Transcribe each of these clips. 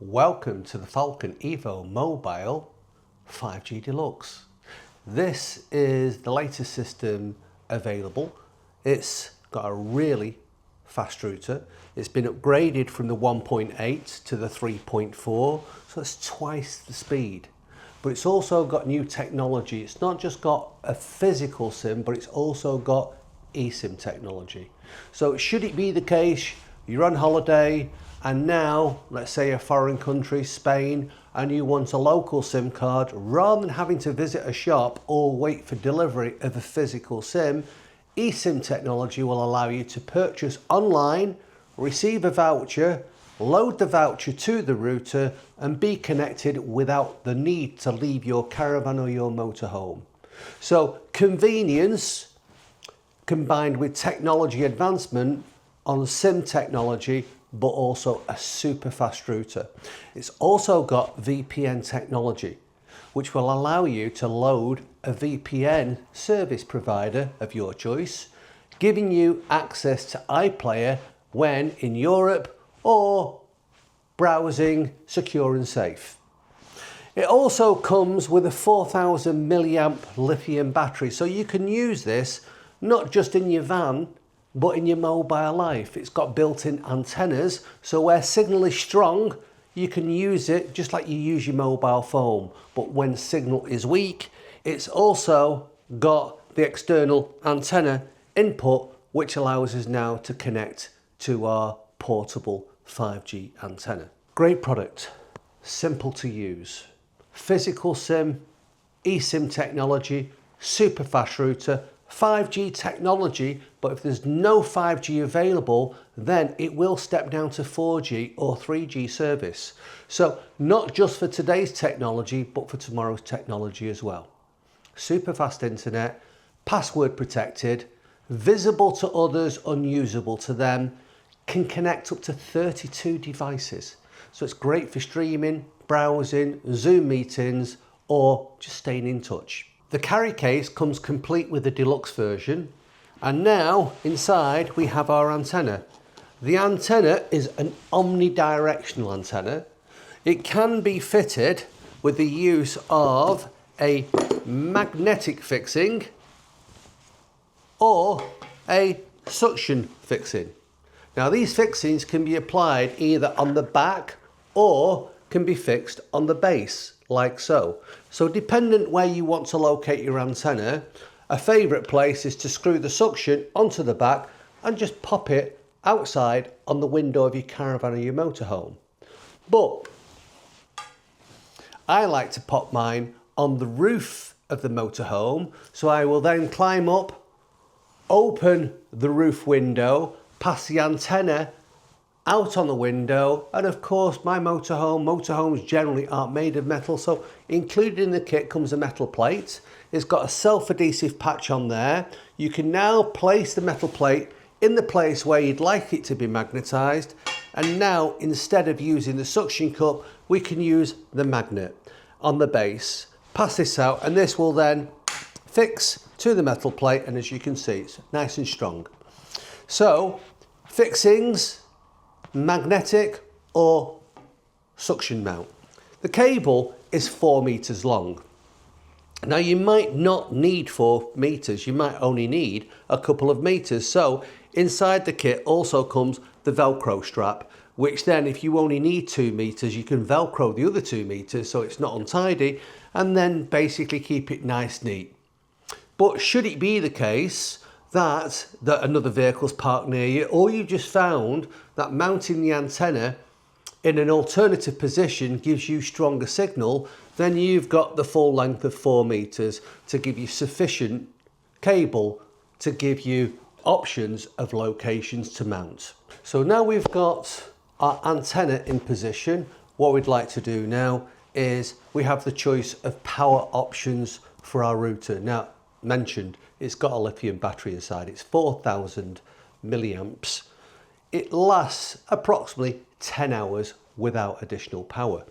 Welcome to the Falcon Evo Mobile 5G Deluxe. This is the latest system available. It's got a really fast router. It's been upgraded from the 1.8 to the 3.4, so it's twice the speed. But it's also got new technology. It's not just got a physical SIM, but it's also got eSIM technology. So should it be the case, you're on holiday, and now, let's say a foreign country, Spain, and you want a local SIM card, rather than having to visit a shop or wait for delivery of a physical SIM, eSIM technology will allow you to purchase online, receive a voucher, load the voucher to the router, and be connected without the need to leave your caravan or your motorhome. So convenience combined with technology advancement on SIM technology, but also a super fast router. It's also got VPN technology, which will allow you to load a VPN service provider of your choice, giving you access to iPlayer when in Europe or browsing secure and safe. It also comes with a 4000 milliamp lithium battery, so you can use this not just in your van, but in your mobile life. It's got built-in antennas, so where signal is strong, you can use it just like you use your mobile phone. But when signal is weak, it's also got the external antenna input, which allows us now to connect to our portable 5G antenna. Great product, simple to use. Physical SIM, eSIM technology, super fast router, 5G technology, but if there's no 5G available, then it will step down to 4G or 3G service. So not just for today's technology, but for tomorrow's technology as well. Super fast internet, password protected, visible to others, unusable to them, can connect up to 32 devices. So it's great for streaming, browsing, Zoom meetings, or just staying in touch. The carry case comes complete with the deluxe version, and now inside we have our antenna. The antenna is an omnidirectional antenna. It can be fitted with the use of a magnetic fixing or a suction fixing. Now these fixings can be applied either on the back or can be fixed on the base, like so. So dependent where you want to locate your antenna, a favourite place is to screw the suction onto the back and just pop it outside on the window of your caravan or your motorhome. But I like to pop mine on the roof of the motorhome, so I will then climb up, open the roof window, pass the antenna out on the window, and of course my motorhomes generally aren't made of metal, so included in the kit comes a metal plate. It's got a self-adhesive patch on there. You can now place the metal plate in the place where you'd like it to be magnetised, and now instead of using the suction cup, we can use the magnet on the base. Pass this out and this will then fix to the metal plate, and as you can see, it's nice and strong. So fixings, magnetic or suction mount. The cable is 4 meters long. Now you might not need 4 meters, you might only need a couple of meters. So inside the kit also comes the Velcro strap, which then if you only need 2 meters, you can Velcro the other 2 meters so it's not untidy, and then basically keep it nice neat. But should it be the case that another vehicle's parked near you, or you just found that mounting the antenna in an alternative position gives you stronger signal, then you've got the full length of 4 meters to give you sufficient cable to give you options of locations to mount. So now we've got our antenna in position, what we'd like to do now is we have the choice of power options for our router. Now, mentioned, it's got a lithium battery inside. It's 4000 milliamps. It lasts approximately 10 hours without additional power.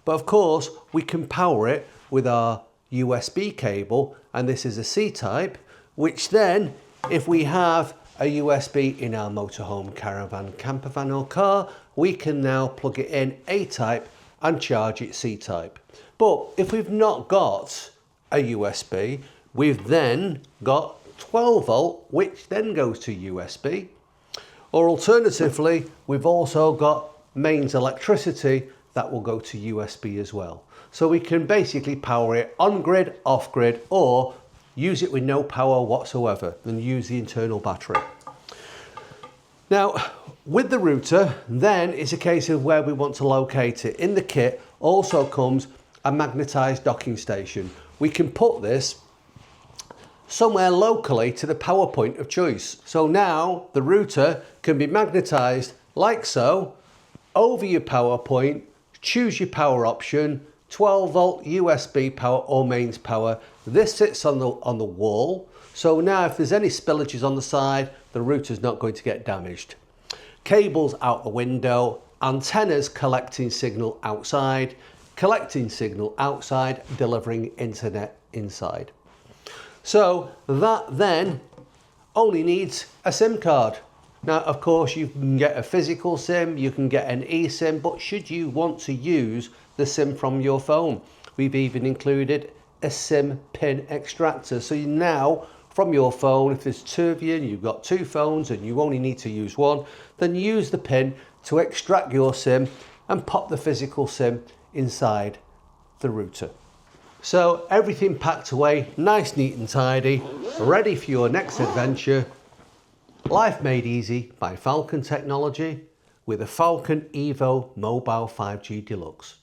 But of course, we can power it with our USB cable, and this is a C-type, which then, if we have a USB in our motorhome, caravan, camper van or car, we can now plug it in A-type and charge it C-type. But if we've not got a USB, we've then got 12 volt, which then goes to USB. Or alternatively, we've also got mains electricity that will go to USB as well. So we can basically power it on grid, off grid, or use it with no power whatsoever and use the internal battery. Now, with the router, then it's a case of where we want to locate it. In the kit also comes a magnetized docking station. We can put this somewhere locally to the power point of choice. So now the router can be magnetized like so, over your power point, choose your power option, 12 volt USB power or mains power. This sits on the wall. So now if there's any spillages on the side, the router's not going to get damaged. Cables out the window, antennas collecting signal outside, delivering internet inside. So that then only needs a SIM card. Now, of course, you can get a physical SIM, you can get an eSIM, but should you want to use the SIM from your phone, we've even included a SIM pin extractor. So you now, from your phone, if there's two of you and you've got two phones and you only need to use one, then use the pin to extract your SIM and pop the physical SIM inside the router. So everything packed away, nice, neat and tidy, ready for your next adventure. Life made easy by Falcon Technology with a Falcon Evo Mobile 5G Deluxe.